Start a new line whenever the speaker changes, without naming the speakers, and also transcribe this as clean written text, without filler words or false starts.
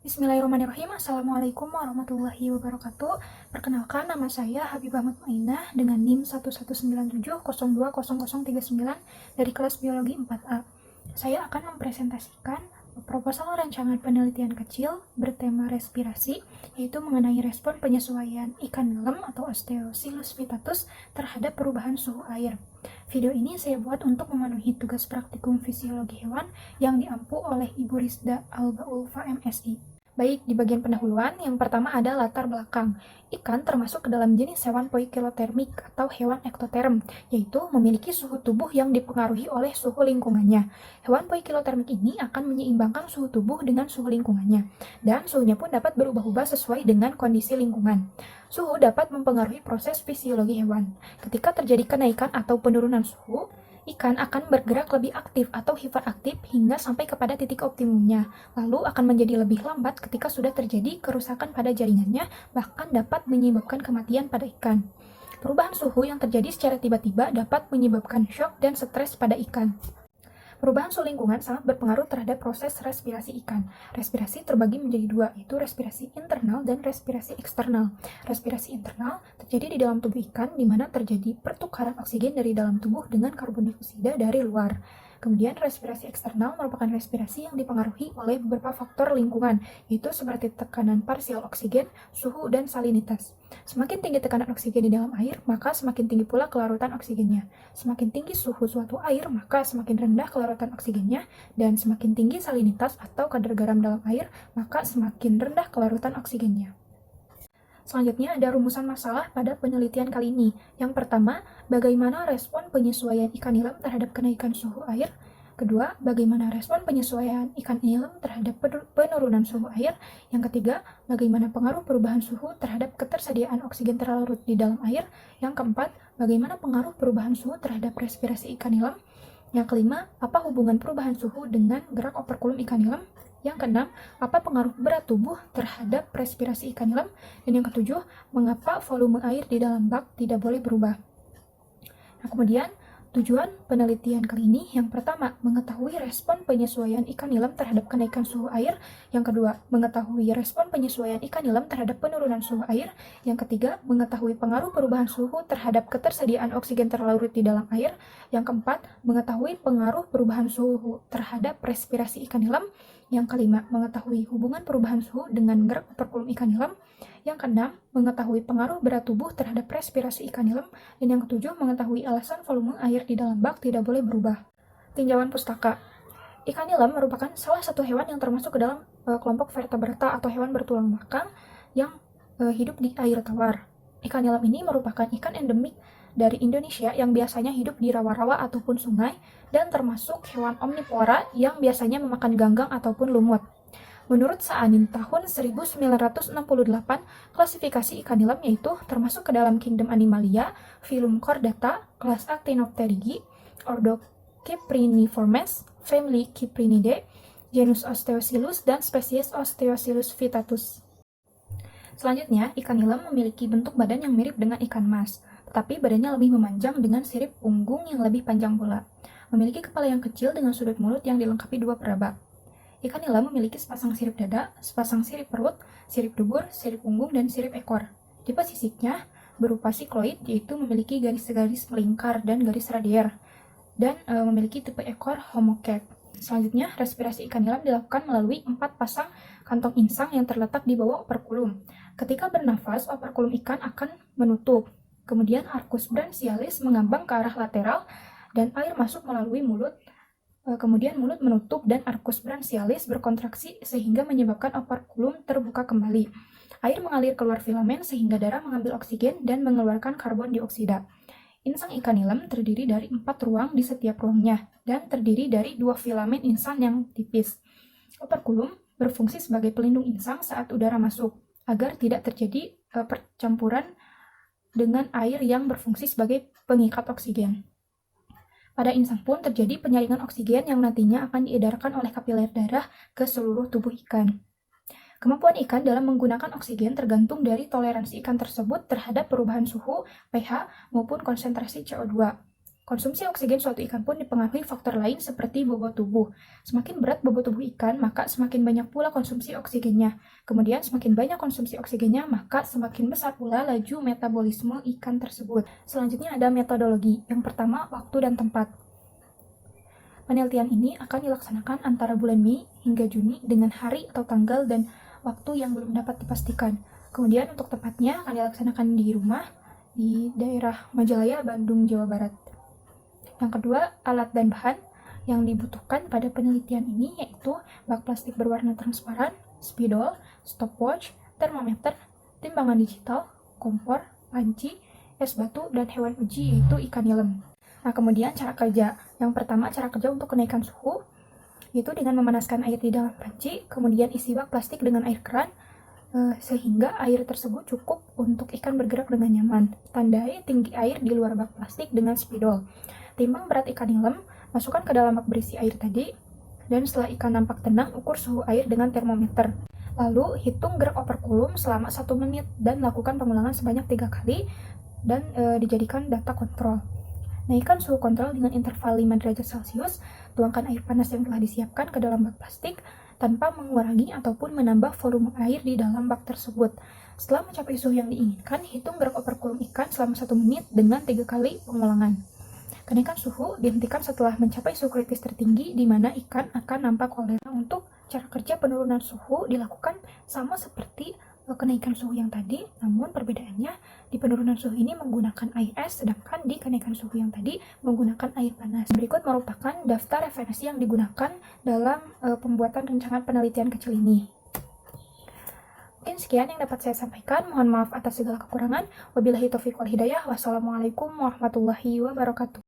Bismillahirrahmanirrahim. Assalamualaikum warahmatullahi wabarakatuh. Perkenalkan, nama saya Habibah Mutmainah dengan NIM 1197020039 dari kelas Biologi 4A. Saya akan mempresentasikan proposal rancangan penelitian kecil bertema respirasi, yaitu mengenai respon penyesuaian ikan nilem atau Osteosilus vittatus terhadap perubahan suhu air. Video ini saya buat untuk memenuhi tugas praktikum fisiologi hewan yang diampu oleh Ibu Rizda Albaulfa MSI. Baik, di bagian pendahuluan, yang pertama ada latar belakang. Ikan termasuk ke dalam jenis hewan poikilotermik atau hewan ektoterm, yaitu memiliki suhu tubuh yang dipengaruhi oleh suhu lingkungannya. Hewan poikilotermik ini akan menyeimbangkan suhu tubuh dengan suhu lingkungannya, dan suhunya pun dapat berubah-ubah sesuai dengan kondisi lingkungan. Suhu dapat mempengaruhi proses fisiologi hewan. Ketika terjadi kenaikan atau penurunan suhu, ikan akan bergerak lebih aktif atau hiperaktif hingga sampai kepada titik optimumnya, lalu akan menjadi lebih lambat ketika sudah terjadi kerusakan pada jaringannya, bahkan dapat menyebabkan kematian pada ikan. Perubahan suhu yang terjadi secara tiba-tiba dapat menyebabkan shock dan stres pada ikan. Perubahan suhu lingkungan sangat berpengaruh terhadap proses respirasi ikan. Respirasi terbagi menjadi dua, yaitu respirasi internal dan respirasi eksternal. Respirasi internal terjadi di dalam tubuh ikan, di mana terjadi pertukaran oksigen dari dalam tubuh dengan karbon dioksida dari luar. Kemudian respirasi eksternal merupakan respirasi yang dipengaruhi oleh beberapa faktor lingkungan, yaitu seperti tekanan parsial oksigen, suhu, dan salinitas. Semakin tinggi tekanan oksigen di dalam air, maka semakin tinggi pula kelarutan oksigennya. Semakin tinggi suhu suatu air, maka semakin rendah kelarutan oksigennya, dan semakin tinggi salinitas atau kadar garam dalam air, maka semakin rendah kelarutan oksigennya. Selanjutnya ada rumusan masalah pada penelitian kali ini. Yang pertama, bagaimana respon penyesuaian ikan nilem terhadap kenaikan suhu air. Kedua, bagaimana respon penyesuaian ikan nilem terhadap penurunan suhu air. Yang ketiga, bagaimana pengaruh perubahan suhu terhadap ketersediaan oksigen terlarut di dalam air. Yang keempat, bagaimana pengaruh perubahan suhu terhadap respirasi ikan nilem. Yang kelima, apa hubungan perubahan suhu dengan gerak operkulum ikan nilem. Yang keenam, apa pengaruh berat tubuh terhadap respirasi ikan nilem? Dan yang ketujuh, mengapa volume air di dalam bak tidak boleh berubah? Nah, kemudian tujuan penelitian kali ini, yang pertama, mengetahui respon penyesuaian ikan nilem terhadap kenaikan suhu air. Yang kedua, mengetahui respon penyesuaian ikan nilem terhadap penurunan suhu air. Yang ketiga, mengetahui pengaruh perubahan suhu terhadap ketersediaan oksigen terlarut di dalam air. Yang keempat, mengetahui pengaruh perubahan suhu terhadap respirasi ikan nilem. Yang kelima, mengetahui hubungan perubahan suhu dengan gerak operkulum ikan nilem. Yang keenam, mengetahui pengaruh berat tubuh terhadap respirasi ikan nilem. Dan yang ketujuh, mengetahui alasan volume air di dalam bak tidak boleh berubah. Tinjauan pustaka. Ikan nilem merupakan salah satu hewan yang termasuk ke dalam kelompok vertebrata atau hewan bertulang belakang yang hidup di air tawar. Ikan nilem ini merupakan ikan endemik dari Indonesia yang biasanya hidup di rawa-rawa ataupun sungai dan termasuk hewan omnivora yang biasanya memakan ganggang ataupun lumut. Menurut Saanin tahun 1968, klasifikasi ikan nilem yaitu termasuk ke dalam kingdom Animalia, filum Chordata, kelas Actinopterygii, ordo Cypriniformes, family Cyprinidae, genus Osteosilus, dan spesies Osteosilus vittatus. Selanjutnya, ikan nilem memiliki bentuk badan yang mirip dengan ikan mas, tetapi badannya lebih memanjang dengan sirip punggung yang lebih panjang pula. Memiliki kepala yang kecil dengan sudut mulut yang dilengkapi dua peraba. Ikan nila memiliki sepasang sirip dada, sepasang sirip perut, sirip dubur, sirip punggung, dan sirip ekor. Tipe sisiknya berupa sikloid, yaitu memiliki garis-garis melingkar dan garis radier, dan memiliki tipe ekor homocat. Selanjutnya, respirasi ikan nila dilakukan melalui 4 pasang kantong insang yang terletak di bawah operkulum. Ketika bernafas, operkulum ikan akan menutup. Kemudian arcus branchialis mengambang ke arah lateral dan air masuk melalui mulut. Kemudian mulut menutup dan arcus branchialis berkontraksi sehingga menyebabkan operkulum terbuka kembali. Air mengalir keluar filamen sehingga darah mengambil oksigen dan mengeluarkan karbon dioksida. Insang ikan nilem terdiri dari 4 ruang di setiap ruangnya dan terdiri dari 2 filamen insang yang tipis. Operkulum berfungsi sebagai pelindung insang saat udara masuk agar tidak terjadi percampuran dengan air yang berfungsi sebagai pengikat oksigen. Pada insang pun terjadi penyaringan oksigen yang nantinya akan diedarkan oleh kapiler darah ke seluruh tubuh ikan. Kemampuan ikan dalam menggunakan oksigen tergantung dari toleransi ikan tersebut terhadap perubahan suhu, pH, maupun konsentrasi CO2. Konsumsi oksigen suatu ikan pun dipengaruhi faktor lain seperti bobot tubuh. Semakin berat bobot tubuh ikan, maka semakin banyak pula konsumsi oksigennya. Kemudian semakin banyak konsumsi oksigennya, maka semakin besar pula laju metabolisme ikan tersebut. Selanjutnya ada metodologi. Yang pertama, waktu dan tempat. Penelitian ini akan dilaksanakan antara bulan Mei hingga Juni dengan hari atau tanggal dan waktu yang belum dapat dipastikan. Kemudian untuk tempatnya akan dilaksanakan di rumah di daerah Majalaya, Bandung, Jawa Barat. Yang kedua, alat dan bahan yang dibutuhkan pada penelitian ini yaitu bak plastik berwarna transparan, spidol, stopwatch, termometer, timbangan digital, kompor, panci, es batu, dan hewan uji yaitu ikan nilem. Nah, kemudian cara kerja. Yang pertama, cara kerja untuk kenaikan suhu yaitu dengan memanaskan air di dalam panci, kemudian isi bak plastik dengan air keran sehingga air tersebut cukup untuk ikan bergerak dengan nyaman. Tandai tinggi air di luar bak plastik dengan spidol. Timbang berat ikan nilem, masukkan ke dalam bak berisi air tadi, dan setelah ikan nampak tenang, ukur suhu air dengan termometer. Lalu, hitung gerak operkulum selama 1 menit dan lakukan pengulangan sebanyak 3 kali dan dijadikan data kontrol. Naikkan suhu kontrol dengan interval 5 derajat Celcius, tuangkan air panas yang telah disiapkan ke dalam bak plastik tanpa mengurangi ataupun menambah volume air di dalam bak tersebut. Setelah mencapai suhu yang diinginkan, hitung gerak operkulum ikan selama 1 menit dengan 3 kali pengulangan. Kenaikan suhu dihentikan setelah mencapai suhu kritis tertinggi di mana ikan akan nampak kolera. Untuk cara kerja penurunan suhu dilakukan sama seperti kenaikan suhu yang tadi, namun perbedaannya di penurunan suhu ini menggunakan air es, sedangkan di kenaikan suhu yang tadi menggunakan air panas. Berikut merupakan daftar referensi yang digunakan dalam pembuatan rancangan penelitian kecil ini. Mungkin sekian yang dapat saya sampaikan. Mohon maaf atas segala kekurangan. Wabillahi taufiq wal hidayah. Wassalamualaikum warahmatullahi wabarakatuh.